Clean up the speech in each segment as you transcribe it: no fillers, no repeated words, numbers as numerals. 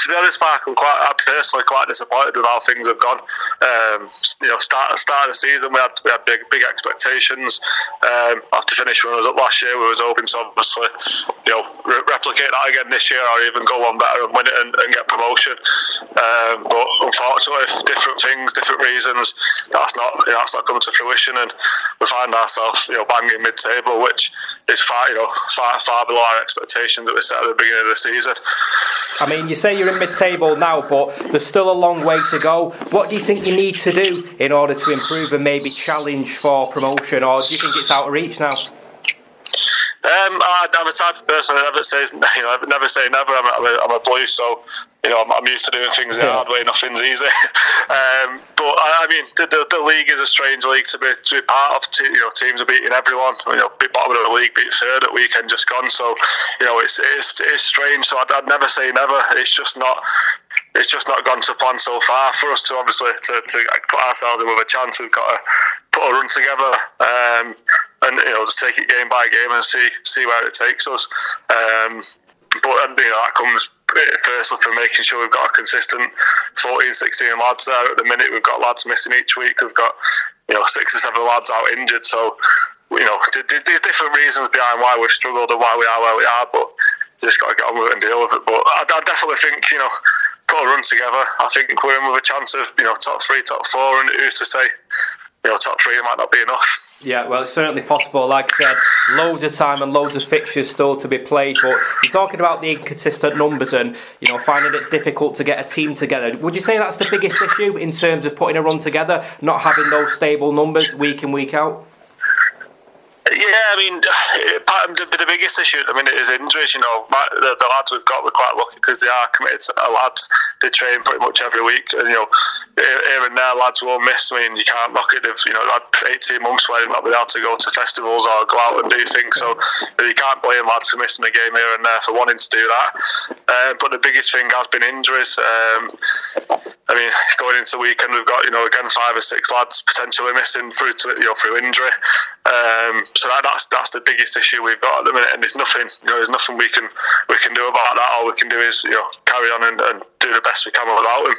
be honest, Mark, I'm personally quite disappointed with how things have gone. Start of the season, we had big expectations. After finishing runners up last year, we was hoping to obviously, replicate that again this year, or even go one better and win it and get promotion. But unfortunately, different things, different reasons, that's not coming to fruition, and we find ourselves, banging mid-table, which is far below our expectations that we set at the beginning of the season. I mean, you say you're in mid-table now, but there's still a long way to go. What do you think you need to do in order to improve and maybe challenge for promotion, or do you think it's out of reach now? I'm a type of person that never say never. I'm a blue, so I'm used to doing things the hard way. Nothing's easy. But I mean, the league is a strange league to be part of. Teams are beating everyone. Beat bottom of the league, beat third at weekend just gone. So it's strange. So I'd never say never. It's just not gone to plan so far. For us to obviously to put ourselves in with a chance, we've got to put a run together. And just take it game by game and see where it takes us. But that comes firstly from making sure we've got a consistent 14, 16 lads there. At the minute, we've got lads missing each week. We've got 6 or 7 lads out injured. So there's different reasons behind why we've struggled and why we are where we are. But you just got to get on with it and deal with it. But I definitely think put a run together. I think we're in with a chance of top 3, top 4, and who's to say top 3 might not be enough. Yeah, well, it's certainly possible. Like I said, loads of time and loads of fixtures still to be played, but you're talking about the inconsistent numbers and finding it difficult to get a team together. Would you say that's the biggest issue in terms of putting a run together, not having those stable numbers week in, week out? Yeah, I mean, the biggest issue at the minute is injuries. The lads we've got, we're quite lucky because they are committed lads. They train pretty much every week, and here and there lads will miss. I mean, you can't knock it. They've had 18 months where they've not been able to go to festivals or go out and do things. So you can't blame lads for missing a game here and there for wanting to do that. But the biggest thing has been injuries. I mean, going into the weekend, we've got again 5 or 6 lads potentially missing through injury. So that's the biggest issue we've got at the minute, and there's nothing we can do about that. All we can do is carry on and do the best we can without him.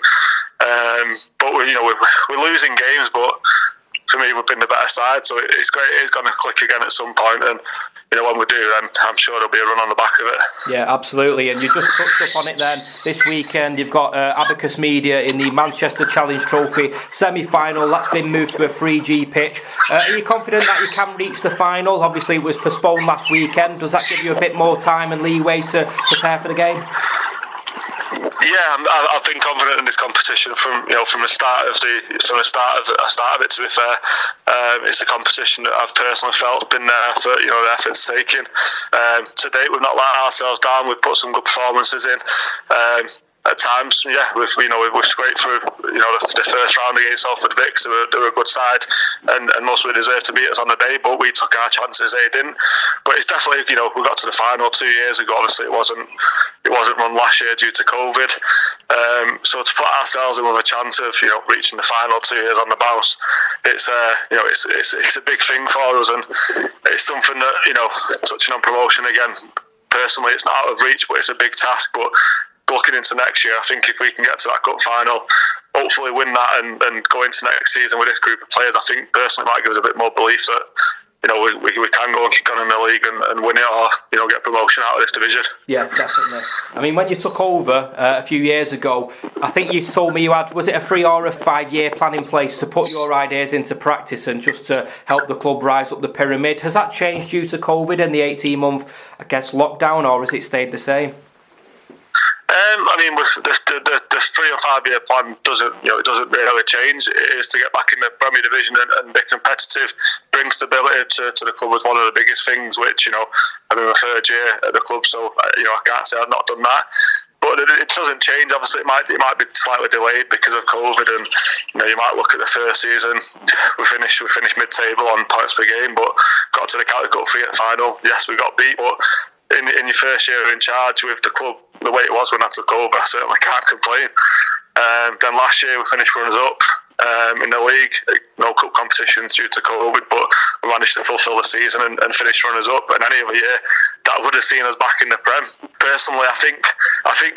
But we're losing games, but for me, we've been the better side, so it's great. It's going to click again at some point, and when we do, then I'm sure there'll be a run on the back of it. Yeah, absolutely. And you just touched up on it then. This weekend, you've got Abacus Media in the Manchester Challenge Trophy semi-final. That's been moved to a 3G pitch. Are you confident that you can reach the final? Obviously, it was postponed last weekend. Does that give you a bit more time and leeway to prepare for the game? Yeah, I've been confident in this competition from the start of it. To be fair, it's a competition that I've personally felt been there for the efforts taken. To date, we've not let ourselves down. We've put some good performances in. At times, we've scraped through the first round against Salford Vicks. They were a good side, and mostly deserved to beat us on the day, but we took our chances. They didn't. But it's definitely we got to the final 2 years ago. Obviously, it wasn't run last year due to COVID. So to put ourselves in with a chance of reaching the final 2 years on the bounce, it's a big thing for us, and it's something that touching on promotion again. Personally, it's not out of reach, but it's a big task. But looking into next year, I think if we can get to that cup final, hopefully win that and go into next season with this group of players, I think personally might give us a bit more belief that we can go and kick on in the league and win it, or get promotion out of this division. Yeah, definitely. I mean, when you took over a few years ago, I think you told me you had, was it a 3 or a 5 year plan in place to put your ideas into practice and just to help the club rise up the pyramid? Has that changed due to COVID and the 18-month, lockdown, or has it stayed the same? I mean, with the 3 or 5 year plan doesn't really change. It is to get back in the Premier Division and be competitive, bring stability to the club was one of the biggest things. Which I'm in my 3rd year at the club, so I can't say I've not done that. But it doesn't change. Obviously, it might be slightly delayed because of COVID, and you might look at the first season. We finished mid-table on points per game, but got to the County Cup final. Yes, we got beat, but in your first year in charge with the club, the way it was when I took over, I certainly can't complain. Then last year we finished runners up. in the league. No cup competitions due to COVID, but we managed to fulfil the season and finish runners up. And any other year, that would have seen us back in the Prem. Personally, I think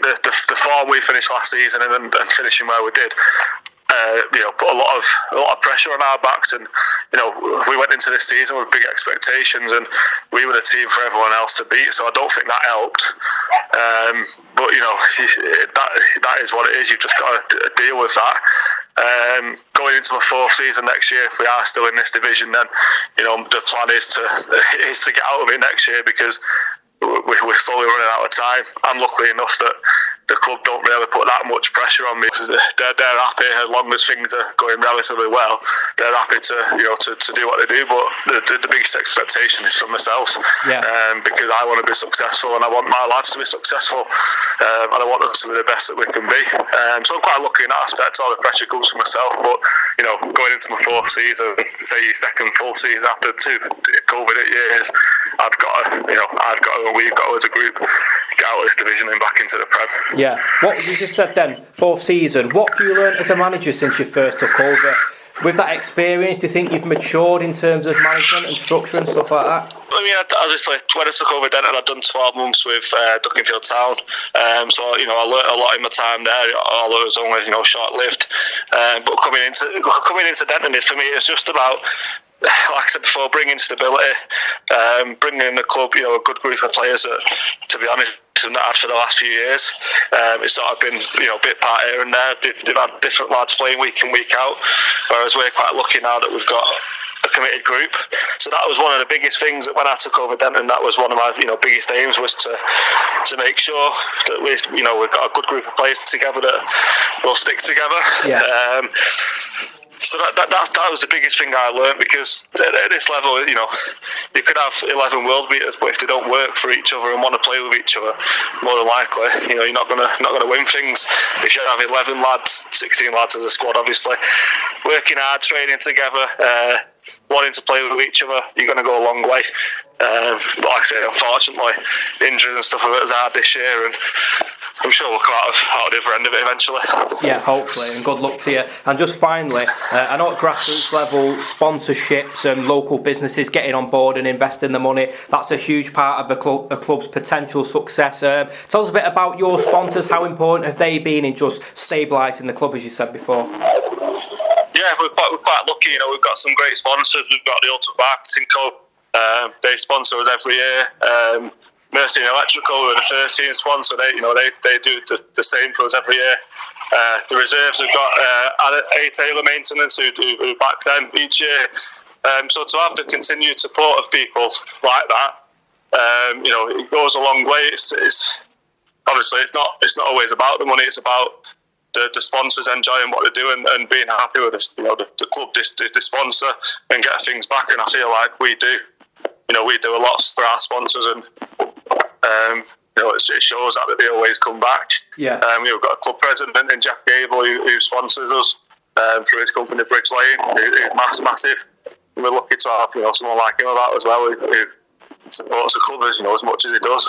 the form we finished last season and finishing where we did, put a lot of pressure on our backs, and we went into this season with big expectations, and we were the team for everyone else to beat. So I don't think that helped. But that is what it is. You've just got to deal with that. Going into my fourth season next year, if we are still in this division, then the plan is to get out of it next year, because we're slowly running out of time. I'm lucky enough that the club don't really put that much pressure on me. They're happy as long as things are going relatively well. They're happy to do what they do. But the biggest expectation is from myself, because I want to be successful, and I want my lads to be successful, and I want us to be the best that we can be. So I'm quite lucky in that aspect. All the pressure comes from myself. But going into my fourth season, say second full season after 2 COVID years, I've got to, we've got to, as a group, get out of this division and back into the Prem. Yeah. What you just said then, fourth season, what have you learned as a manager since you first took over? With that experience, do you think you've matured in terms of management and structure and stuff like that? I mean, as I say, when I took over Denton, I'd done 12 months with Phill Town. So, I learnt a lot in my time there, although it was only, short-lived. But coming into Denton, for me, it's just about, like I said before, bringing stability, bringing in the club, a good group of players that, to be honest, have not had for the last few years. It's sort of been, a bit part here and there. They've had different lads playing week in, week out, whereas we're quite lucky now that we've got a committed group. So that was one of the biggest things that when I took over Denton, that was one of my biggest aims, was to make sure that we've got a good group of players together that will stick together. Yeah. So that was the biggest thing I learned, because at this level, you could have 11 world beaters, but if they don't work for each other and want to play with each other, more than likely, you're not gonna win things. If you have 11 lads, 16 lads as a squad, obviously, working hard, training together, wanting to play with each other, you're going to go a long way. But like I say, unfortunately, injuries and stuff are as hard this year, and I'm sure we'll come out the other end of it eventually. Yeah, hopefully, and good luck to you. And just finally, I know at grassroots level, sponsorships and local businesses getting on board and investing the money, that's a huge part of a club's potential success. Tell us a bit about your sponsors. How important have they been in just stabilising the club, as you said before? Yeah, we're quite lucky. We've got some great sponsors. We've got the Ultimate Marketing Co. They sponsor us every year. Mercy Electrical, who are the 13th sponsor, they do the same for us every year. The reserves have got A Taylor Maintenance, who back them each year. So to have the continued support of people like that, it goes a long way. It's obviously it's not always about the money. It's about the sponsors enjoying what they do and being happy with the club, the sponsor, and get things back. And I feel like we do. We do a lot for our sponsors, and it shows that they always come back. Yeah. We've got a club president in Jeff Gable who sponsors us through his company Bridge Lane, who's massive. We're lucky to have someone like him about as well, who supports the club as much as he does.